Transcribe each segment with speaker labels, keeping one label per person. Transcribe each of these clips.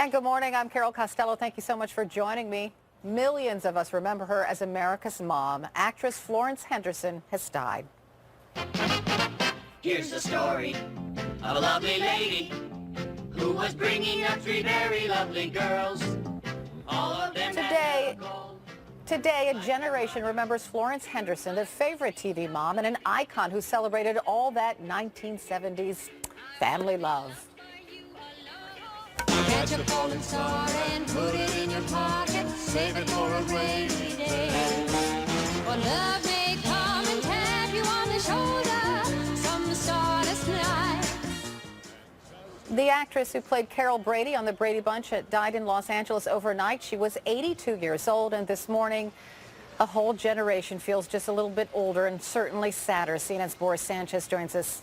Speaker 1: And good morning. I'm Carol Costello. Thank you so much for joining me. Millions of us remember her as America's mom. Actress Florence Henderson has died.
Speaker 2: Here's the story of a lovely lady who was bringing up three very lovely girls. All of them
Speaker 1: Today, a generation remembers Florence Henderson, their favorite TV mom and an icon who celebrated all that 1970s family love.
Speaker 3: Catch a falling star and put it in your pocket, save it for a rainy day. For love may come and tap you on the shoulder some starless night.
Speaker 1: The actress who played Carol Brady on the Brady Bunch died in Los Angeles overnight. She was 82 years old, and this morning a whole generation feels just a little bit older and certainly sadder. CNN's Boris Sanchez joins us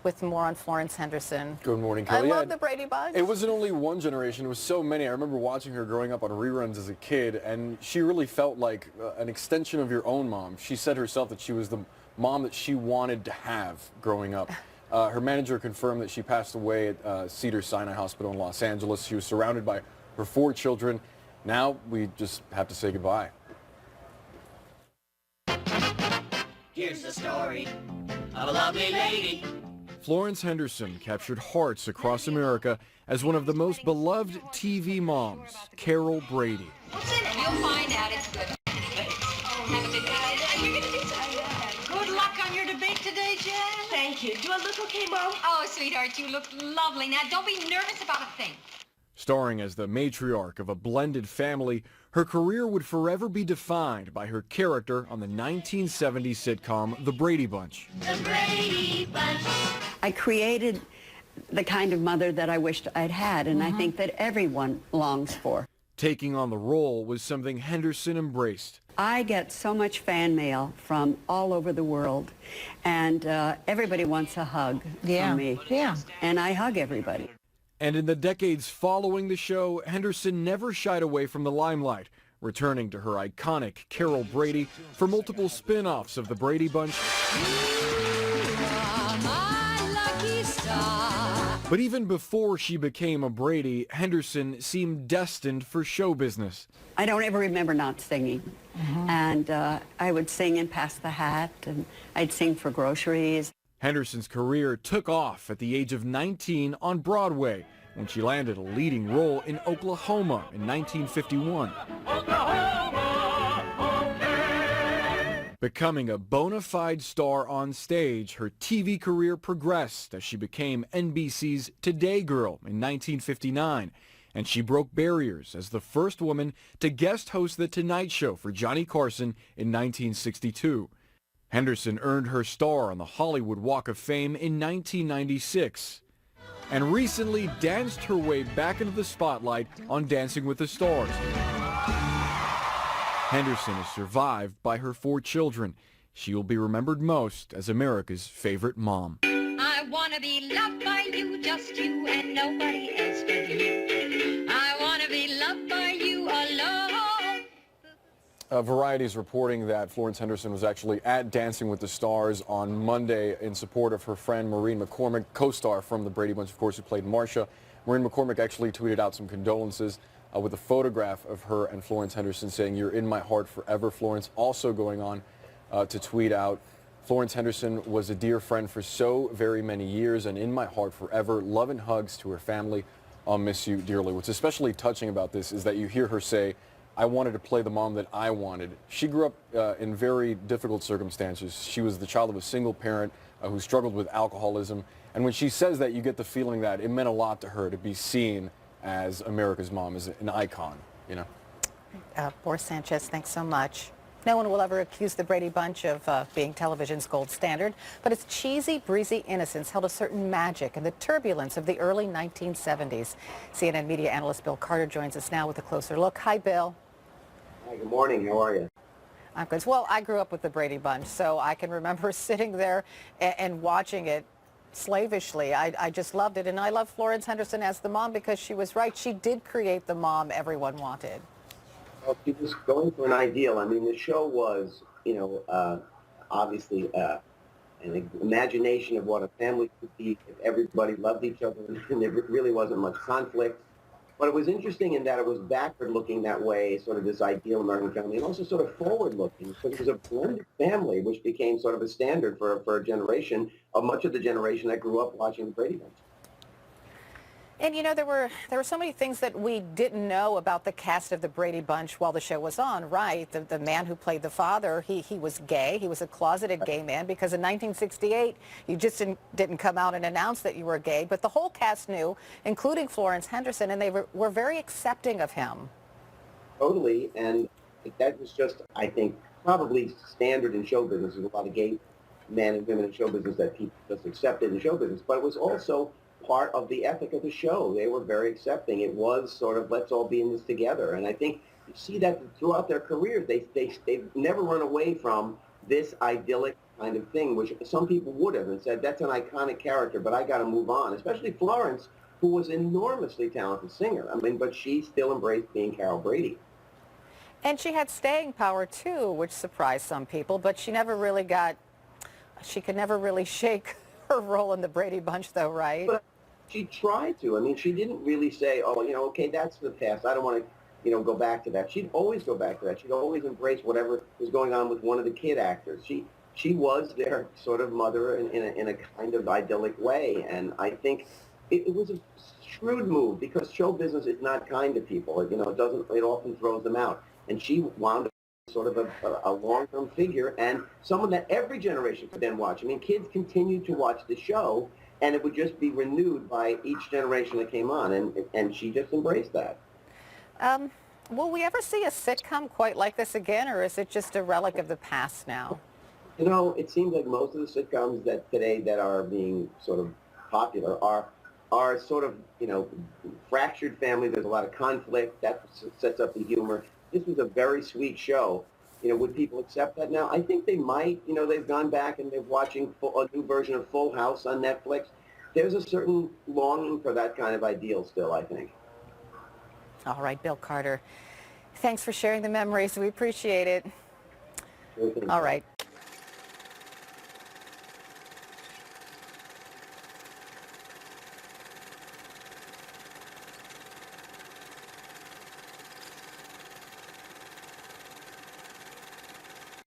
Speaker 1: with more on Florence Henderson.
Speaker 4: Good morning, Kelly.
Speaker 1: I love the Brady Bunch.
Speaker 4: It wasn't only one generation, it was so many. I remember watching her growing up on reruns as a kid, and she really felt like an extension of your own mom. She said herself that she was the mom that she wanted to have growing up. Her manager confirmed that she passed away at Cedars-Sinai Hospital in Los Angeles. She was surrounded by her 4 children. Now we just have to say goodbye.
Speaker 2: Here's the story of a lovely lady.
Speaker 4: Florence Henderson captured hearts across America as one of the most beloved TV moms, Carol Brady.
Speaker 3: What's in it? You'll find out. It's good. Have a good day. You're gonna do something. Good luck on your debate today, Jen.
Speaker 5: Thank you. Do I look okay, Mom?
Speaker 3: Oh, sweetheart, you look lovely. Now, don't be nervous about a thing.
Speaker 4: Starring as the matriarch of a blended family, her career would forever be defined by her character on the 1970s sitcom The Brady Bunch.
Speaker 2: The Brady Bunch.
Speaker 6: I created the kind of mother that I wished I'd had, and I think that everyone longs for.
Speaker 4: Taking on the role was something Henderson embraced.
Speaker 6: I get so much fan mail from all over the world, and everybody wants a hug from me.
Speaker 5: Yeah.
Speaker 6: And I hug everybody.
Speaker 4: And in the decades following the show, Henderson never shied away from the limelight, returning to her iconic Carol Brady for multiple spin-offs of The Brady Bunch. But even before she became a Brady, Henderson seemed destined for show business.
Speaker 6: I don't ever remember not singing. And I would sing and pass the hat, and I'd sing for groceries.
Speaker 4: Henderson's career took off at the age of 19 on Broadway when she landed a leading role in Oklahoma in 1951. Becoming a bona fide star on stage, her TV career progressed as she became NBC's Today Girl in 1959, and she broke barriers as the first woman to guest host The Tonight Show for Johnny Carson in 1962. Henderson earned her star on the Hollywood Walk of Fame in 1996 and recently danced her way back into the spotlight on Dancing with the Stars. Henderson is survived by her 4 children. She will be remembered most as America's favorite mom.
Speaker 3: I want to be loved by you, just you and nobody else but you. I want to be loved by you alone.
Speaker 4: Variety is reporting that Florence Henderson was actually at Dancing with the Stars on Monday in support of her friend Maureen McCormick, co-star from The Brady Bunch, of course, who played Marcia. Maureen McCormick actually tweeted out some condolences with a photograph of her and Florence Henderson saying, "You're in my heart forever." Florence also going on to tweet out, "Florence Henderson was a dear friend for so very many years and in my heart forever. Love and hugs to her family. I'll miss you dearly." What's especially touching about this is that you hear her say, "I wanted to play the mom that I wanted." She grew up in very difficult circumstances. She was the child of a single parent who struggled with alcoholism. And when she says that, you get the feeling that it meant a lot to her to be seen as America's mom, as an icon, you know.
Speaker 1: Boris Sanchez, thanks so much. No one will ever accuse the Brady Bunch of being television's gold standard, but its cheesy, breezy innocence held a certain magic in the turbulence of the early 1970s. CNN media analyst Bill Carter joins us now with a closer look. Hi, Bill.
Speaker 7: Hi, good morning. How are you?
Speaker 1: I'm good. Well, I grew up with the Brady Bunch, so I can remember sitting there and watching it slavishly. I just loved it, and I love Florence Henderson as the mom because she was right. She did create the mom everyone wanted.
Speaker 7: Well, she was going for an ideal. I mean, the show was, obviously an imagination of what a family could be if everybody loved each other and there really wasn't much conflict. But it was interesting in that it was backward-looking that way, sort of this ideal American family, and also sort of forward-looking, because it was a blended family, which became sort of a standard for a generation, of much of the generation that grew up watching the Brady Bunch.
Speaker 1: And you know, there were so many things that we didn't know about the cast of the Brady Bunch while the show was on, right? The man who played the father, he was gay. He was a closeted gay man because in 1968, you just didn't come out and announce that you were gay. But the whole cast knew, including Florence Henderson, and they were very accepting of him.
Speaker 7: Totally, and that was just, I think, probably standard in show business. There's a lot of gay men and women in show business that people just accepted in show business, but it was also part of the ethic of the show. They were very accepting. It was sort of, let's all be in this together. And I think you see that throughout their careers. They've never run away from this idyllic kind of thing, which some people would have and said, that's an iconic character, but I got to move on. Especially Florence, who was an enormously talented singer. I mean, but she still embraced being Carol Brady.
Speaker 1: And she had staying power, too, which surprised some people, but she could never really shake her role in the Brady Bunch, though, right?
Speaker 7: But she tried to. I mean, she didn't really say, oh, okay, that's the past. I don't want to, go back to that. She'd always go back to that. She'd always embrace whatever was going on with one of the kid actors. She was their sort of mother in a kind of idyllic way. And I think it was a shrewd move because show business is not kind to people. It often throws them out. And she wound up sort of a long-term figure and someone that every generation could then watch. I mean, kids continued to watch the show, and it would just be renewed by each generation that came on, and she just embraced that.
Speaker 1: Will we ever see a sitcom quite like this again, or is it just a relic of the past now?
Speaker 7: It seems like most of the sitcoms that today that are being sort of popular are sort of, fractured family. There's a lot of conflict. That sets up the humor. This was a very sweet show. Would people accept that now? I think they might. They've gone back and they're watching a new version of Full House on Netflix. There's a certain longing for that kind of ideal still, I think.
Speaker 1: All right, Bill Carter. Thanks for sharing the memories. We appreciate it.
Speaker 7: Sure thing.
Speaker 1: All right.